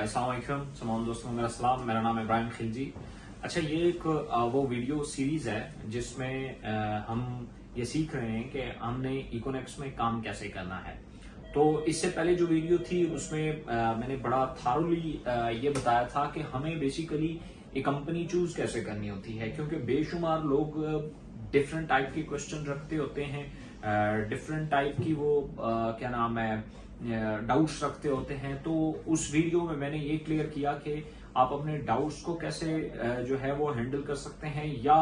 अस्सलाम वालेकुम तमाम दोस्तों को मेरा सलाम। मेरा नाम है इब्राहिम खिलजी। अच्छा, ये एक वो वीडियो सीरीज है जिसमें हम ये सीख रहे हैं कि हमने इकोनेक्स में काम कैसे करना है। तो इससे पहले जो वीडियो थी उसमें मैंने बड़ा थारोली ये बताया था कि हमें बेसिकली एक कंपनी चूज कैसे करनी होती है, क्योंकि बेशुमार लोग डिफरेंट टाइप के क्वेश्चन रखते होते हैं, डिफरेंट टाइप की वो क्या नाम है डाउट्स रखते होते हैं। तो उस वीडियो में मैंने ये क्लियर किया कि आप अपने डाउट्स को कैसे जो है वो हैंडल कर सकते हैं, या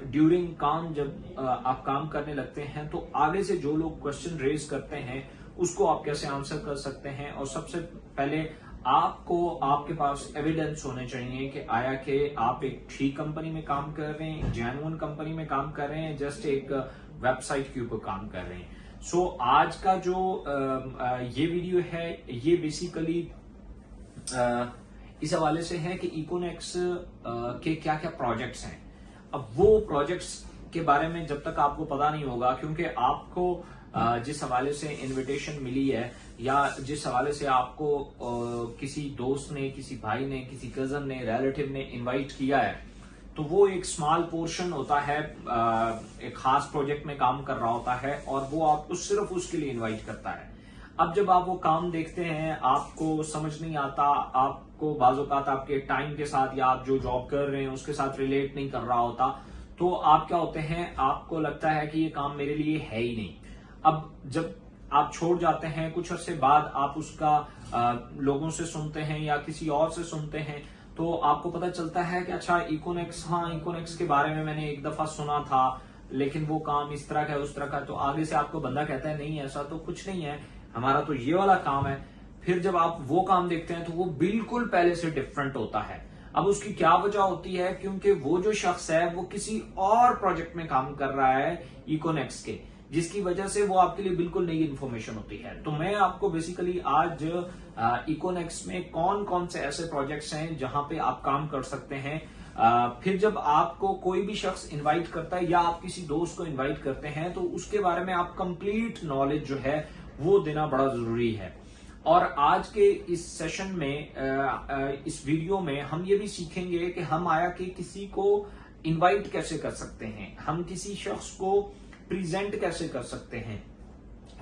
ड्यूरिंग काम जब आप काम करने लगते हैं तो आगे से जो लोग क्वेश्चन रेज करते हैं उसको आप कैसे आंसर कर सकते हैं। और सबसे पहले आपको आपके पास एविडेंस होने चाहिए कि आया कि आप एक ठीक कंपनी में काम कर रहे हैं, जेन्युइन कंपनी में काम कर रहे हैं, जस्ट एक वेबसाइट के ऊपर काम कर रहे हैं। सो आज का जो ये वीडियो है ये बेसिकली इस हवाले से है कि इकोनेक्स के क्या क्या प्रोजेक्ट्स हैं। अब वो प्रोजेक्ट्स के बारे में जब तक आपको पता नहीं होगा, क्योंकि आपको जिस हवाले से इनविटेशन मिली है या जिस हवाले से आपको किसी दोस्त ने, किसी भाई ने, किसी कजन ने, रिलेटिव ने इनवाइट किया है, तो वो एक स्मॉल पोर्शन होता है, एक खास प्रोजेक्ट में काम कर रहा होता है और वो आपको सिर्फ उसके लिए इनवाइट करता है। अब जब आप वो काम देखते हैं आपको समझ नहीं आता, आपको बाज़-औक़ात आपके टाइम के साथ या आप जो जॉब कर रहे हैं उसके साथ रिलेट नहीं कर रहा होता, तो आप क्या होते हैं, आपको लगता है कि ये काम मेरे लिए है ही नहीं। अब जब आप छोड़ जाते हैं, कुछ अर्से बाद आप उसका लोगों से सुनते हैं या किसी और से सुनते हैं, तो आपको पता चलता है कि अच्छा इकोनेक्स, हाँ इकोनेक्स के बारे में मैंने एक दफा सुना था, लेकिन वो काम इस तरह का है, उस तरह का। तो आगे से आपको बंदा कहता है नहीं ऐसा तो कुछ नहीं है, हमारा तो ये वाला काम है। फिर जब आप वो काम देखते हैं तो वो बिल्कुल पहले से डिफरेंट होता है। अब उसकी क्या वजह होती है, क्योंकि वो जो शख्स है वो किसी और प्रोजेक्ट में काम कर रहा है इकोनेक्स के, जिसकी वजह से वो आपके लिए बिल्कुल नई इन्फॉर्मेशन होती है। तो मैं आपको बेसिकली आज इकोनेक्स में कौन कौन से ऐसे प्रोजेक्ट्स हैं जहां पे आप काम कर सकते हैं। फिर जब आपको कोई भी शख्स इनवाइट करता है या आप किसी दोस्त को इनवाइट करते हैं तो उसके बारे में आप कंप्लीट नॉलेज जो है वो देना बड़ा जरूरी है। और आज के इस सेशन में, इस वीडियो में हम ये भी सीखेंगे कि हम आया कि किसी को इनवाइट कैसे कर सकते हैं, हम किसी शख्स को प्रेजेंट कैसे कर सकते हैं।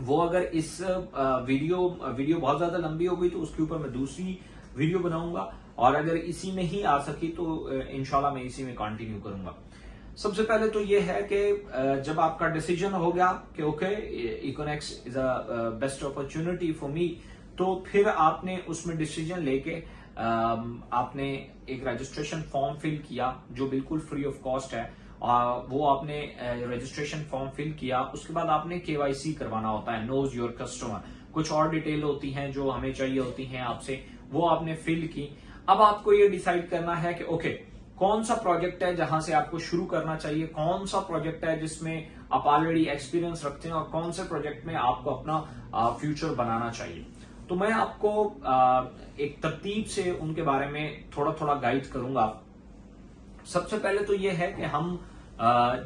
वो अगर इस वीडियो बहुत ज्यादा लंबी हो गई तो उसके ऊपर मैं दूसरी वीडियो बनाऊंगा, और अगर इसी में ही आ सकी तो इंशाल्लाह मैं इसी में कंटिन्यू करूंगा। सबसे पहले तो ये है कि जब आपका डिसीजन हो गया कि okay Econex is a best opportunity for me, तो फिर आपने उसमें डिसीजन लेके आपने एक रजिस्ट्रेशन फॉर्म फिल किया जो बिल्कुल फ्री ऑफ कॉस्ट है। वो आपने रजिस्ट्रेशन फॉर्म फिल किया, उसके बाद आपने केवाईसी करवाना होता है, नोज योर कस्टमर। कुछ और डिटेल होती हैं जो हमें चाहिए होती हैं आपसे, वो आपने फिल की। अब आपको ये डिसाइड करना है कि ओके कौन सा प्रोजेक्ट है जहां से आपको शुरू करना चाहिए, कौन सा प्रोजेक्ट है जिसमें आप ऑलरेडी एक्सपीरियंस रखते हैं और कौन से प्रोजेक्ट में आपको अपना फ्यूचर बनाना चाहिए। तो मैं आपको एक तरतीब से उनके बारे में थोड़ा थोड़ा गाइड करूंगा। सबसे पहले तो ये है कि हम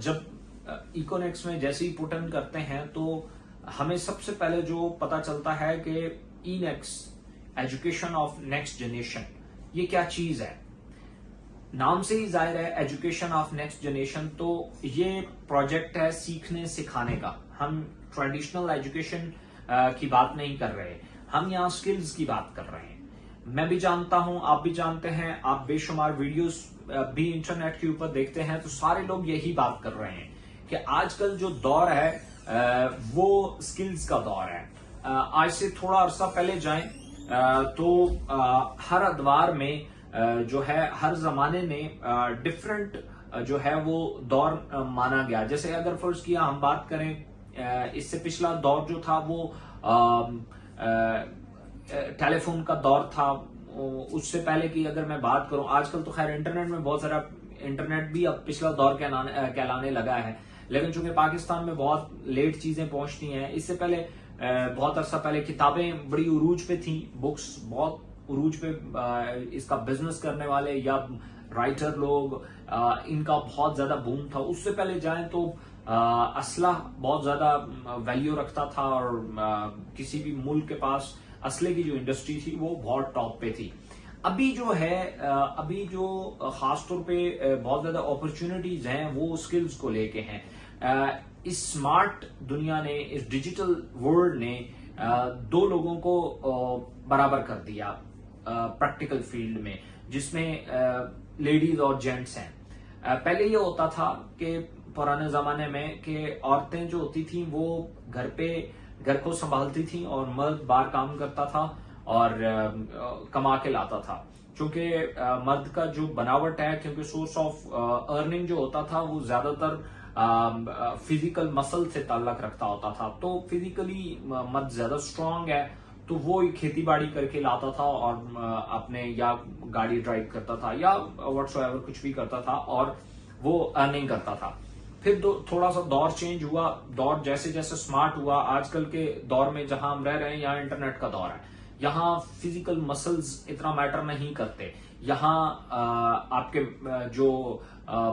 जब इकोनेक्स में जैसे ही पुट इन करते हैं तो हमें सबसे पहले जो पता चलता है कि इनेक्स, एजुकेशन ऑफ नेक्स्ट जनरेशन, ये क्या चीज है। नाम से ही जाहिर है एजुकेशन ऑफ नेक्स्ट जनरेशन, तो ये प्रोजेक्ट है सीखने सिखाने का। हम ट्रेडिशनल एजुकेशन की बात नहीं कर रहे, हम यहाँ स्किल्स की बात कर रहे हैं। मैं भी जानता हूं, आप भी जानते हैं, आप बेशुमार वीडियोस भी इंटरनेट के ऊपर देखते हैं, तो सारे लोग यही बात कर रहे हैं कि आजकल जो दौर है वो स्किल्स का दौर है। आज से थोड़ा अरसा पहले जाएं तो हर अदवार में जो है हर जमाने में डिफरेंट जो है वो दौर माना गया। जैसे अगर फर्ज किया हम बात करें, इससे पिछला दौर जो था वो टेलीफोन का दौर था। उससे पहले की अगर मैं बात करूं, आजकल तो खैर इंटरनेट में बहुत सारा, इंटरनेट भी अब पिछला दौर कहलाने लगा है, लेकिन चूंकि पाकिस्तान में बहुत लेट चीजें पहुंचती हैं। इससे पहले बहुत अरसा पहले किताबें बड़ी उरूज पे थी, बुक्स बहुत उरूज पे, इसका बिजनेस करने वाले या राइटर लोग, इनका बहुत ज्यादा बूम था। उससे पहले जाएं तो असला बहुत ज्यादा वैल्यू रखता था और किसी भी मुल्क के पास असले की जो इंडस्ट्री थी वो बहुत टॉप पे थी। अभी जो है अभी जो खासतौर पे बहुत ज्यादा अपॉर्चुनिटीज हैं वो स्किल्स को लेके हैं। इस स्मार्ट दुनिया ने, इस डिजिटल वर्ल्ड ने दो लोगों को बराबर कर दिया प्रैक्टिकल फील्ड में, जिसमें लेडीज और जेंट्स हैं। पहले ये होता था कि पुराने जमाने में कि औरतें जो होती थी वो घर को संभालती थी और मर्द बाहर काम करता था और कमा के लाता था। क्योंकि मर्द का जो बनावट है, क्योंकि सोर्स ऑफ अर्निंग जो होता था वो ज्यादातर फिजिकल मसल से ताल्लुक रखता होता था, तो फिजिकली मर्द ज्यादा स्ट्रांग है तो वो खेती बाड़ी करके लाता था और अपने या गाड़ी ड्राइव करता था या व्हाटसोएवर कुछ भी करता था और वो अर्निंग करता था। फिर थोड़ा सा दौर चेंज हुआ, दौर जैसे जैसे स्मार्ट हुआ, आजकल के दौर में जहां हम रह रहे हैं यहाँ इंटरनेट का दौर है, यहाँ फिजिकल मसल्स इतना मैटर नहीं करते, यहाँ आपके जो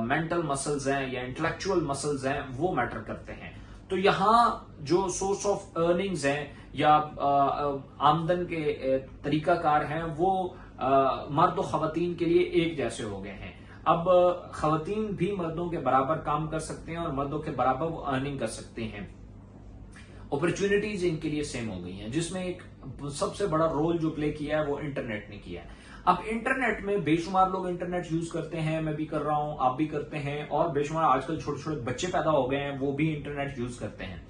मेंटल मसल्स हैं या इंटेलेक्चुअल मसल्स हैं वो मैटर करते हैं। तो यहाँ जो सोर्स ऑफ अर्निंग्स हैं या आमदन के तरीकाकार हैं वो मर्द और खवातीन के लिए एक जैसे हो गए हैं। अब खवातीन भी मर्दों के बराबर काम कर सकते हैं और मर्दों के बराबर वो अर्निंग कर सकते हैं। अपॉर्चुनिटीज इनके लिए सेम हो गई हैं, जिसमें एक सबसे बड़ा रोल जो प्ले किया है वो इंटरनेट ने किया है। अब इंटरनेट में बेशुमार लोग इंटरनेट यूज करते हैं, मैं भी कर रहा हूं, आप भी करते हैं, और बेशुमार आजकल छोटे छोटे बच्चे पैदा हो गए हैं वो भी इंटरनेट यूज करते हैं।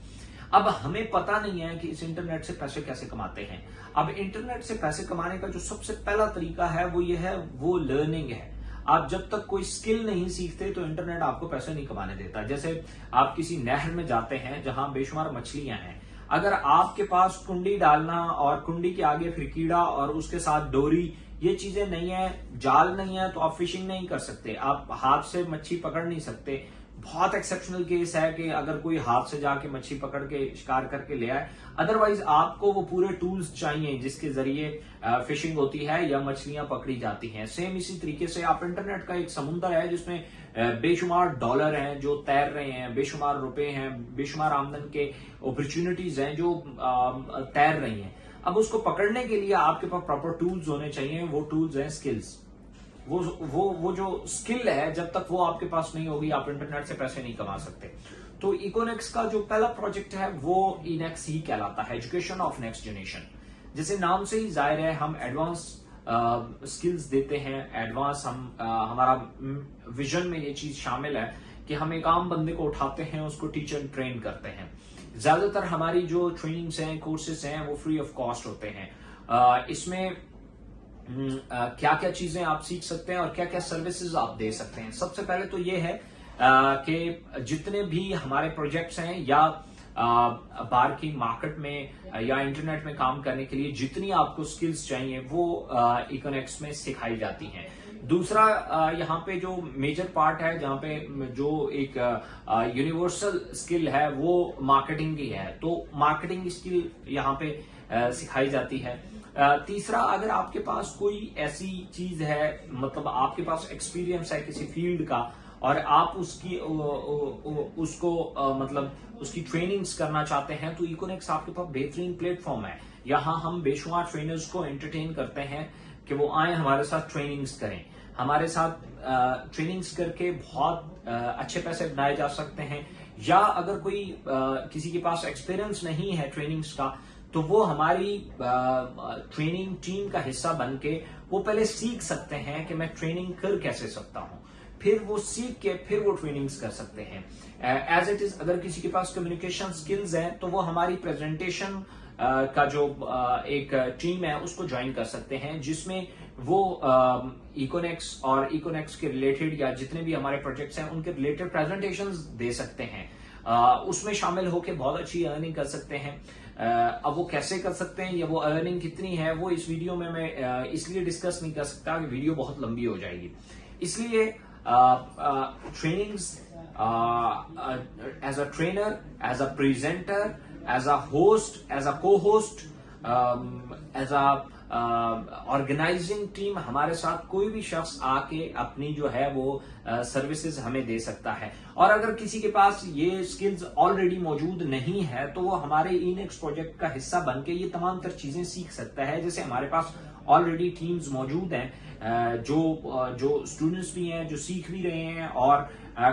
अब हमें पता नहीं है कि इस इंटरनेट से पैसे कैसे कमाते हैं। अब इंटरनेट से पैसे कमाने का जो सबसे पहला तरीका है वो ये है, वो लर्निंग है। आप जब तक कोई स्किल नहीं सीखते तो इंटरनेट आपको पैसे नहीं कमाने देता। जैसे आप किसी नहर में जाते हैं जहां बेशुमार मछलियां हैं, अगर आपके पास कुंडी डालना और कुंडी के आगे फिर कीड़ा और उसके साथ डोरी, ये चीजें नहीं है, जाल नहीं है, तो आप फिशिंग नहीं कर सकते, आप हाथ से मच्छी पकड़ नहीं सकते। बहुत एक्सेप्शनल केस है कि अगर कोई हाथ से जाके मच्छी पकड़ के शिकार करके ले आए, अदरवाइज आपको वो पूरे टूल्स चाहिए जिसके जरिए फिशिंग होती है या मछलियां पकड़ी जाती हैं। सेम इसी तरीके से आप इंटरनेट का एक समुंदर है जिसमें बेशुमार डॉलर हैं जो तैर रहे हैं, बेशुमार रुपए हैं, बेशुमार आमदन के अपॉर्चुनिटीज हैं जो तैर रही हैं। अब उसको पकड़ने के लिए आपके पास प्रॉपर टूल्स होने चाहिए, वो टूल्स हैं स्किल्स। वो जो स्किल है, जब तक वो आपके पास नहीं होगी आप इंटरनेट से पैसे नहीं कमा सकते। तो इकोनेक्स का जो पहला प्रोजेक्ट है वो इनेक्स ही कहलाता है, एजुकेशन ऑफ नेक्स्ट जनरेशन। जैसे नाम से ही जाहिर है हम एडवांस स्किल्स देते हैं, एडवांस हमारा विजन में ये चीज शामिल है कि हम एक आम बंदे को उठाते हैं, उसको टीचर ट्रेन करते हैं। ज्यादातर हमारी जो ट्रेनिंग्स हैं, कोर्सेस हैं, वो फ्री ऑफ कॉस्ट होते हैं। इसमें क्या क्या चीजें आप सीख सकते हैं और क्या क्या सर्विसेज आप दे सकते हैं। सबसे पहले तो ये है कि जितने भी हमारे प्रोजेक्ट्स हैं या बाहर की मार्केट में या इंटरनेट में काम करने के लिए जितनी आपको स्किल्स चाहिए वो इकोनेक्स में सिखाई जाती हैं। दूसरा यहाँ पे जो मेजर पार्ट है, जहाँ पे जो एक यूनिवर्सल स्किल है वो मार्केटिंग की है, तो मार्केटिंग स्किल यहाँ पे सिखाई जाती है। तीसरा, अगर आपके पास कोई ऐसी चीज है, मतलब आपके पास एक्सपीरियंस है किसी फील्ड का और आप उसको मतलब उसकी ट्रेनिंग्स करना चाहते हैं, तो इकोनेक्स आपके पास बेहतरीन प्लेटफॉर्म है। यहाँ हम बेशुमार ट्रेनर्स को एंटरटेन करते हैं कि वो आए हमारे साथ ट्रेनिंग्स करें। हमारे साथ ट्रेनिंग्स करके बहुत अच्छे पैसे बनाए जा सकते हैं। या अगर कोई किसी के पास एक्सपीरियंस नहीं है ट्रेनिंग्स का, तो वो हमारी ट्रेनिंग टीम का हिस्सा बन के वो पहले सीख सकते हैं कि मैं ट्रेनिंग कर कैसे सकता हूं, फिर वो सीख के फिर वो ट्रेनिंग्स कर सकते हैं। एज इट इज, अगर किसी के पास कम्युनिकेशन स्किल्स है तो वो हमारी प्रेजेंटेशन का जो एक टीम है उसको ज्वाइन कर सकते हैं, जिसमें वो इकोनेक्स और इकोनेक्स के रिलेटेड या जितने भी हमारे प्रोजेक्ट्स हैं उनके रिलेटेड प्रेजेंटेशंस दे सकते हैं। उसमें शामिल होकर बहुत अच्छी अर्निंग कर सकते हैं। अब वो कैसे कर सकते हैं या वो अर्निंग कितनी है वो इस वीडियो में मैं इसलिए डिस्कस नहीं कर सकता कि वीडियो बहुत लंबी हो जाएगी। इसलिए trainings as a trainer, as a presenter, as a host, as a co host, as a organizing team, हमारे साथ कोई भी शख्स आके अपनी जो है वो सर्विसेज हमें दे सकता है। और अगर किसी के पास ये स्किल्स ऑलरेडी मौजूद नहीं है तो वो हमारे इनेक्स प्रोजेक्ट का हिस्सा बन के ये तमाम तर चीजें सीख सकता है। जैसे हमारे पास ऑलरेडी टीम्स मौजूद हैं जो स्टूडेंट्स भी हैं, जो सीख भी रहे हैं, और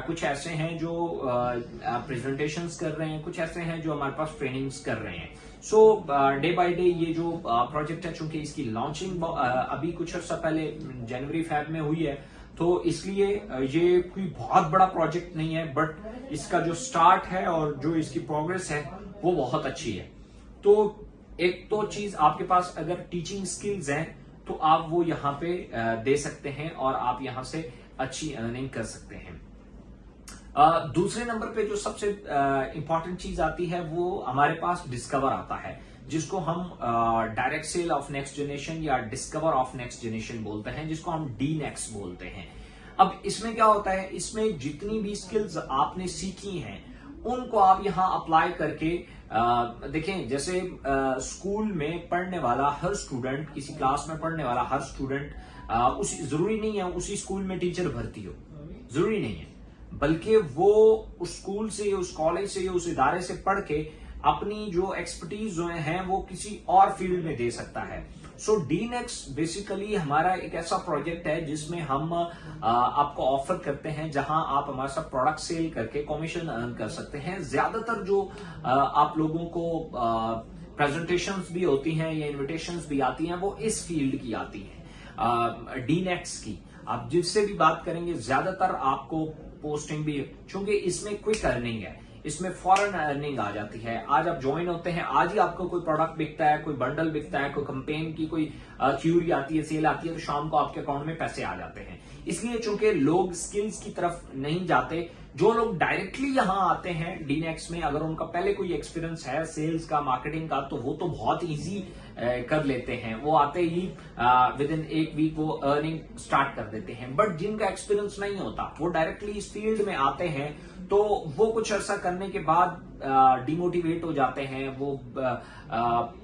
कुछ ऐसे हैं जो प्रेजेंटेशंस कर रहे हैं, कुछ ऐसे हैं जो हमारे पास ट्रेनिंग्स कर रहे हैं। सो डे बाय डे ये जो प्रोजेक्ट है, चूंकि इसकी लॉन्चिंग अभी कुछ अर्सा पहले जनवरी फैब में हुई है, तो इसलिए ये कोई बहुत बड़ा प्रोजेक्ट नहीं है, बट इसका जो स्टार्ट है और जो इसकी प्रोग्रेस है वो बहुत अच्छी है। तो एक तो चीज, आपके पास अगर टीचिंग स्किल्स हैं तो आप वो यहाँ पे दे सकते हैं और आप यहाँ से अच्छी अर्निंग कर सकते हैं। दूसरे नंबर पे जो सबसे इंपॉर्टेंट चीज आती है वो हमारे पास डिस्कवर आता है, जिसको हम direct sale of next generation या डिस्कवर ऑफ नेक्स्ट जनरेशन बोलते हैं, जिसको हम डीनेक्स बोलते हैं। अब इसमें क्या होता है, इसमें जितनी भी स्किल्स आपने सीखी हैं उनको आप यहाँ अप्लाई करके देखें। जैसे स्कूल में पढ़ने वाला हर स्टूडेंट, किसी क्लास में पढ़ने वाला हर स्टूडेंट, जरूरी नहीं है उसी स्कूल में टीचर भर्ती हो, जरूरी नहीं है, बल्कि वो उस स्कूल से, उस कॉलेज से, उस इदारे से पढ़ के अपनी जो एक्सपर्टीज जो है वो किसी और फील्ड में दे सकता है। सो डीनेक्स बेसिकली हमारा एक ऐसा प्रोजेक्ट है जिसमें हम आपको ऑफर करते हैं, जहां आप हमारे साथ प्रोडक्ट सेल करके कमीशन अर्न कर सकते हैं। ज्यादातर जो आप लोगों को प्रेजेंटेशंस भी होती हैं या इन्विटेशंस भी आती हैं वो इस फील्ड की आती हैं, डीनेक्स की। आप जिससे भी बात करेंगे ज्यादातर आपको पोस्टिंग भी, क्योंकि इसमें क्विक अर्निंग है, इसमें फॉरेन अर्निंग आ जाती है। आज आप ज्वाइन होते हैं, आज ही आपको कोई प्रोडक्ट बिकता है, कोई बंडल बिकता है, कोई कैंपेन की कोई क्यूरी आती है, सेल आती है, तो शाम को आपके अकाउंट में पैसे आ जाते हैं। इसलिए चूंकि लोग स्किल्स की तरफ नहीं जाते, जो लोग डायरेक्टली यहां आते हैं डीनेक्स में, अगर उनका पहले कोई एक्सपीरियंस है सेल्स का, मार्केटिंग का, तो वो तो बहुत इजी कर लेते हैं, वो आते ही विद इन एक वीक वो अर्निंग स्टार्ट कर देते हैं। बट जिनका एक्सपीरियंस नहीं होता, वो डायरेक्टली इस फील्ड में आते हैं, तो वो कुछ अर्सा करने के बाद डिमोटिवेट हो जाते हैं, वो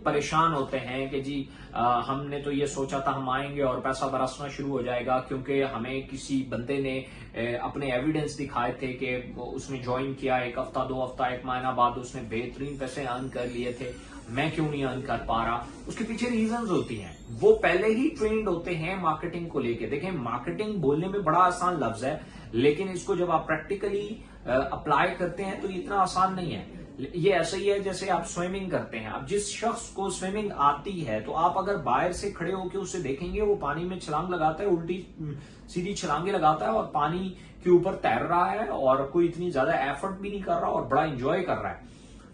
परेशान होते हैं कि जी हमने तो ये सोचा था हम आएंगे और पैसा बरसना शुरू हो जाएगा, क्योंकि हमें किसी बंदे ने अपने एविडेंस दिखाए थे कि उसने ज्वाइन किया, एक हफ्ता, 2 हफ्ता, 1 महीना बाद उसने बेहतरीन पैसे अर्न कर लिए थे, मैं क्यों नहीं अर्न कर पा रहा। उसके पीछे रीजंस होती हैं, वो पहले ही ट्रेंड होते हैं मार्केटिंग को लेके। देखें, मार्केटिंग बोलने में बड़ा आसान लफ्ज है, लेकिन इसको जब आप प्रैक्टिकली अप्लाई करते हैं तो इतना आसान नहीं है। ये ऐसा ही है जैसे आप स्विमिंग करते हैं। अब जिस शख्स को स्विमिंग आती है, तो आप अगर बाहर से खड़े होकर उसे देखेंगे, वो पानी में छलांग लगाता है, उल्टी सीधी छलांगे लगाता है और पानी के ऊपर तैर रहा है और कोई इतनी ज्यादा एफर्ट भी नहीं कर रहा और बड़ा एंजॉय कर रहा है।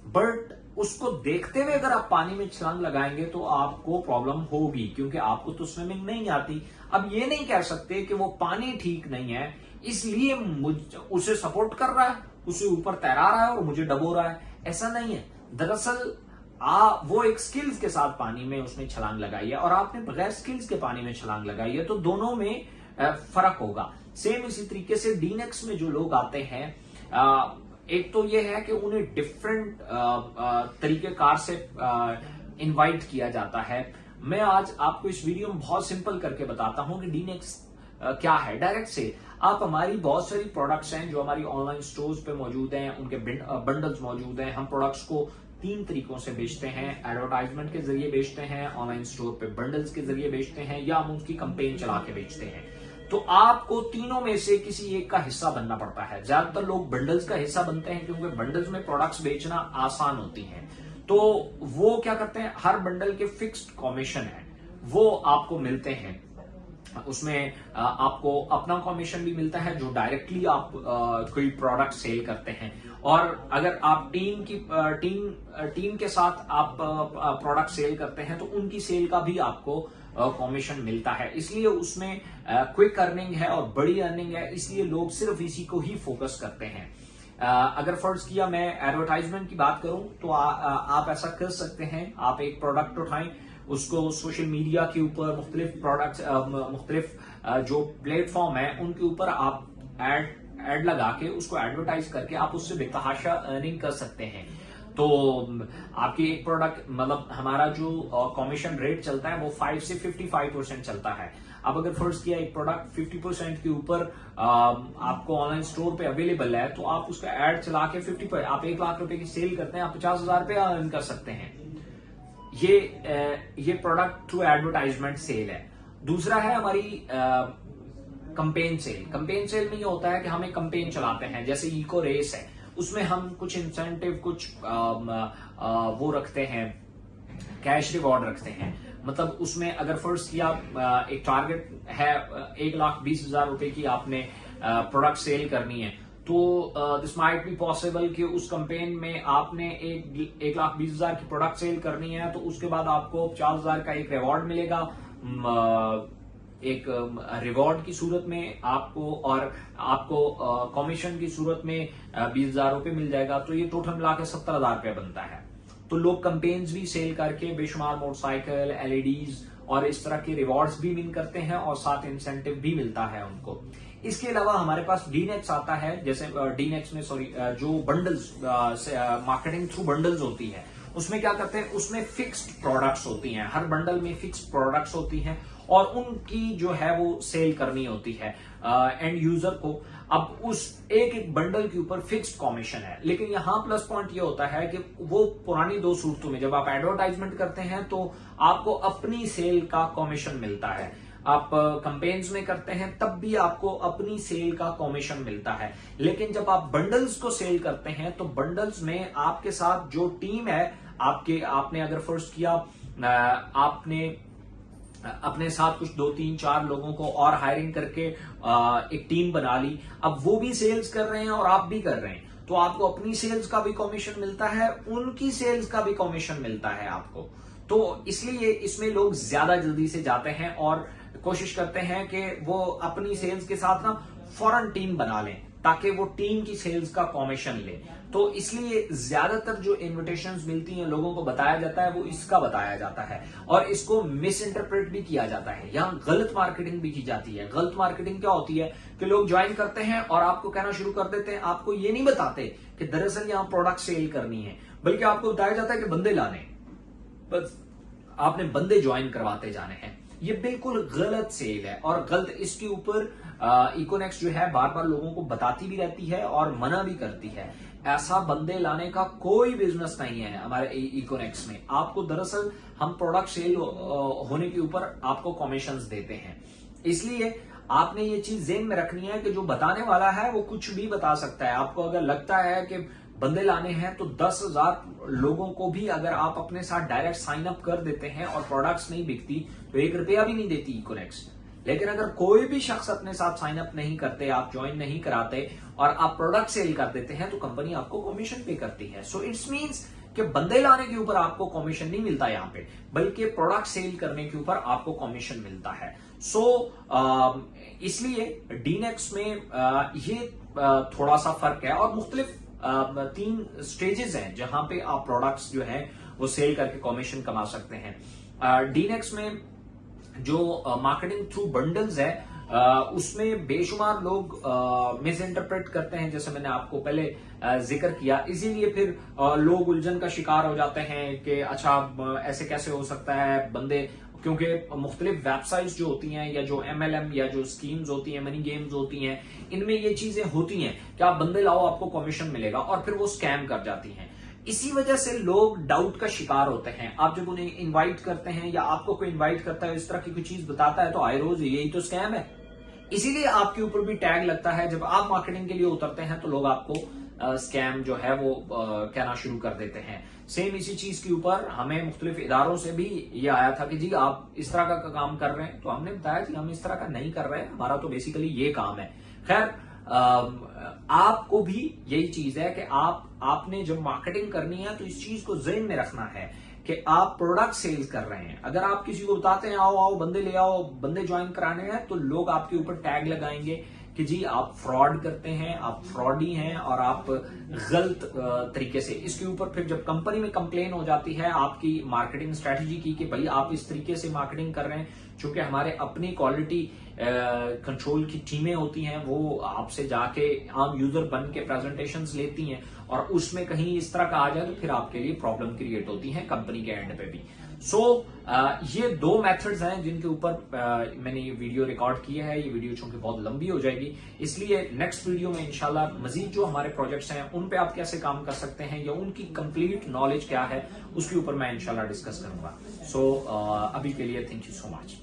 बट उसको देखते हुए अगर आप पानी में छलांग लगाएंगे तो आपको प्रॉब्लम होगी, क्योंकि आपको तो स्विमिंग नहीं आती। अब ये नहीं कह सकते कि वो पानी ठीक नहीं है इसलिए उसे सपोर्ट कर रहा है, उसे ऊपर तैरा रहा है और मुझे डबो रहा है, ऐसा नहीं है। दरअसल वो एक स्किल्स के साथ पानी में उसने छलांग लगाई है और आपने बगैर स्किल्स के पानी में छलांग लगाई है, तो दोनों में फर्क होगा। सेम इसी तरीके से डीनेक्स में जो लोग आते हैं, एक तो ये है कि उन्हें डिफरेंट तरीकेकार से इनवाइट किया जाता है। मैं आज आपको इस वीडियो में बहुत सिंपल करके बताता हूं कि डीनेक्स क्या है। डायरेक्ट से आप, हमारी बहुत सारी प्रोडक्ट्स हैं जो हमारी ऑनलाइन स्टोर्स पे मौजूद हैं, उनके बंडल्स मौजूद हैं। हम प्रोडक्ट्स को 3 तरीकों से बेचते हैं, एडवर्टाइजमेंट के जरिए बेचते हैं, ऑनलाइन स्टोर पे बंडल्स के जरिए बेचते हैं, या हम उसकी कंपेन चला के बेचते हैं। तो आपको तीनों में से किसी एक का हिस्सा बनना पड़ता है। ज्यादातर लोग बंडल्स का हिस्सा बनते हैं, क्योंकि बंडल्स में प्रोडक्ट्स बेचना आसान होती हैं। तो वो क्या करते हैं, हर बंडल के फिक्स्ड कमीशन है, वो आपको मिलते हैं। उसमें आपको अपना कमीशन भी मिलता है जो डायरेक्टली आप कोई प्रोडक्ट सेल करते हैं, और अगर आप टीम के साथ आप प्रोडक्ट सेल करते हैं तो उनकी सेल का भी आपको कमीशन मिलता है। इसलिए उसमें क्विक अर्निंग है और बड़ी अर्निंग है, इसलिए लोग सिर्फ इसी को ही फोकस करते हैं। अगर फर्ज किया मैं एडवर्टाइजमेंट की बात करूं तो आप ऐसा कर सकते हैं। आप एक प्रोडक्ट उठाएं, उसको सोशल मीडिया के ऊपर मुख्तलिफ प्रोडक्ट्स, मुख्तलिफ जो प्लेटफॉर्म है उनके ऊपर आप एड लगा के उसको एडवर्टाइज करके आप उससे बेतहाशा अर्निंग कर सकते हैं। तो आपकी एक प्रोडक्ट, मतलब हमारा जो कमीशन रेट चलता है वो 5 से 55% चलता है। अब अगर फर्ज किया एक प्रोडक्ट 50% के ऊपर आपको ऑनलाइन स्टोर पे अवेलेबल है, तो आप उसका एड चला के 50, आप 1 लाख रुपए की सेल करते हैं, आप 50,000 रुपया अर्न कर सकते हैं। ये प्रोडक्ट थ्रू एडवर्टाइजमेंट सेल है। दूसरा है हमारी कंपेन सेल। कंपेन सेल में ये होता है कि हम एक कंपेन चलाते हैं, जैसे इको रेस है, उसमें हम कुछ इंसेंटिव, कुछ वो रखते हैं, कैश रिवॉर्ड रखते हैं। मतलब उसमें अगर फर्स्ट किया एक टारगेट है 1,20,000 रुपए की आपने प्रोडक्ट सेल करनी है, तो दिस माइट बी पॉसिबल कि उस कैंपेन में आपने 1,20,000 की प्रोडक्ट सेल करनी है, तो उसके बाद आपको 50,000 का एक रिवॉर्ड मिलेगा, एक रिवॉर्ड की सूरत में आपको, और आपको कमीशन की सूरत में 20,000 रुपए मिल जाएगा। तो ये टोटल मिला के 70,000 रुपए बनता है। तो लोग कैंपेन्स भी सेल करके बेशुमार मोटरसाइकिल, एलईडीज और इस तरह के रिवॉर्ड्स भी विन करते हैं, और साथ इंसेंटिव भी मिलता है उनको। इसके अलावा हमारे पास डीनेक्स आता है, जैसे डीनेक्स में जो बंडल्स, मार्केटिंग थ्रू बंडल्स होती है, उसमें क्या करते हैं, उसमें फिक्स्ड प्रोडक्ट्स होती हैं, हर बंडल में फिक्स्ड प्रोडक्ट्स होती हैं, और उनकी जो है वो सेल करनी होती है एंड यूजर को। अब उस एक बंडल के ऊपर फिक्स्ड कमीशन है, लेकिन यहां प्लस पॉइंट ये होता है कि वो पुरानी दो सूरतों में जब आप एडवर्टाइजमेंट करते हैं तो आपको अपनी सेल का कमीशन मिलता है, आप कैंपेन्स में करते हैं तब भी आपको अपनी सेल का कमीशन मिलता है। लेकिन जब आप बंडल्स को सेल करते हैं तो बंडल्स में आपके साथ जो टीम है, आपने अगर फर्स्ट किया, आपने अपने साथ कुछ 2-3-4 लोगों को और हायरिंग करके एक टीम बना ली, अब वो भी सेल्स कर रहे हैं और आप भी कर रहे हैं, तो आपको अपनी सेल्स का भी कमीशन मिलता है, उनकी सेल्स का भी कमीशन मिलता है आपको। तो इसलिए इसमें लोग ज्यादा जल्दी से जाते हैं और कोशिश करते हैं कि वो अपनी सेल्स के साथ ना फौरन टीम बना लें, ताकि वो टीम की सेल्स का कमीशन ले। तो इसलिए ज्यादातर जो इन्विटेशंस मिलती हैं लोगों को बताया जाता है, वो इसका बताया जाता है, और इसको मिस इंटरप्रेट भी किया जाता है, यहाँ गलत मार्केटिंग भी की जाती है। गलत मार्केटिंग क्या होती है कि लोग ज्वाइन करते हैं और आपको कहना शुरू कर देते हैं, आपको ये नहीं बताते कि दरअसल यहाँ प्रोडक्ट सेल करनी है, बल्कि आपको बताया जाता है कि बंदे लाने, बस आपने बंदे ज्वाइन करवाते जाने हैं। ये बिल्कुल गलत सेल है, और गलत इसके ऊपर इकोनेक्स जो है बार बार लोगों को बताती भी रहती है और मना भी करती है। ऐसा बंदे लाने का कोई बिजनेस नहीं है हमारे इकोनेक्स में। आपको दरअसल हम प्रोडक्ट सेल होने के ऊपर आपको कमीशंस देते हैं, इसलिए आपने ये चीज ज़हन में रखनी है कि जो बताने वाला है वो कुछ भी बता सकता है। आपको अगर लगता है कि बंदे लाने हैं तो 10,000 लोगों को भी अगर आप अपने साथ डायरेक्ट साइन अप कर देते हैं और प्रोडक्ट्स नहीं बिकती तो 1 रुपया भी नहीं देती इकोनेक्स। लेकिन अगर कोई भी शख्स अपने साथ साइन अप नहीं करते, आप ज्वाइन नहीं कराते और आप प्रोडक्ट सेल कर देते हैं, तो कंपनी आपको कमीशन पे करती है। सो इट्स मीन्स कि बंदे लाने के ऊपर आपको कमीशन नहीं मिलता यहाँ पे, बल्कि प्रोडक्ट सेल करने के ऊपर आपको कमीशन मिलता है। इसलिए डीनेक्स में ये थोड़ा सा फर्क है, और मुख्तलिफ 3 स्टेजेस हैं जहां पे आप प्रोडक्ट्स जो है वो सेल करके कमीशन कमा सकते हैं। डीनेक्स में जो मार्केटिंग थ्रू बंडल्स है, उसमें बेशुमार लोग मिस इंटरप्रेट करते हैं, जैसे मैंने आपको पहले जिक्र किया। इसीलिए फिर लोग उलझन का शिकार हो जाते हैं कि अच्छा ऐसे कैसे हो सकता है बंदे, क्योंकि मुख्तलिफ वेबसाइट्स जो होती हैं या जो MLM या जो स्कीम्स होती हैं, मनी गेम्स होती हैं, इनमें ये चीजें होती हैं कि आप बंदे लाओ आपको कमीशन मिलेगा, और फिर वो स्कैम कर जाती हैं। इसी वजह से लोग डाउट का शिकार होते हैं। आप जब उन्हें इनवाइट करते हैं या आपको कोई इनवाइट करता है, इस तरह की कोई चीज बताता है, तो आए रोज यही तो स्कैम है। इसीलिए आपके ऊपर भी टैग लगता है। जब आप मार्केटिंग के लिए उतरते हैं तो लोग आपको स्कैम जो है वो कहना शुरू कर देते हैं। सेम इसी चीज के ऊपर हमें मुख्तलिफ इदारों से भी ये आया था कि जी आप इस तरह का काम कर रहे हैं, तो हमने बताया जी हम इस तरह का नहीं कर रहे हैं, हमारा तो बेसिकली ये काम है। खैर, आपको भी यही चीज है कि आपने जब मार्केटिंग करनी है तो इस चीज को ज़हन में रखना है कि आप प्रोडक्ट सेल्स कर रहे हैं। अगर आप किसी को बताते हैं आओ आओ बंदे ले आओ, बंदे ज्वाइन कराने हैं, तो लोग आपके ऊपर टैग लगाएंगे कि जी आप फ्रॉड करते हैं, आप फ्रॉडी हैं और आप गलत तरीके से। इसके ऊपर फिर जब कंपनी में कंप्लेन हो जाती है आपकी मार्केटिंग स्ट्रेटजी की कि भाई आप इस तरीके से मार्केटिंग कर रहे हैं, चूंकि हमारे अपनी क्वालिटी कंट्रोल की टीमें होती हैं, वो आपसे जाके आम यूजर बन के प्रेजेंटेशंस लेती हैं और उसमें कहीं इस तरह का आ जाए तो फिर आपके लिए प्रॉब्लम क्रिएट होती है कंपनी के एंड पे भी। सो ये 2 मेथड्स हैं जिनके ऊपर मैंने ये वीडियो रिकॉर्ड किया है। ये वीडियो चूंकि बहुत लंबी हो जाएगी, इसलिए नेक्स्ट वीडियो में इंशाल्लाह मजीद जो हमारे प्रोजेक्ट्स हैं उन पे आप कैसे काम कर सकते हैं या उनकी कंप्लीट नॉलेज क्या है उसके ऊपर मैं इंशाल्लाह डिस्कस करूंगा। सो अभी के लिए थैंक यू सो मच।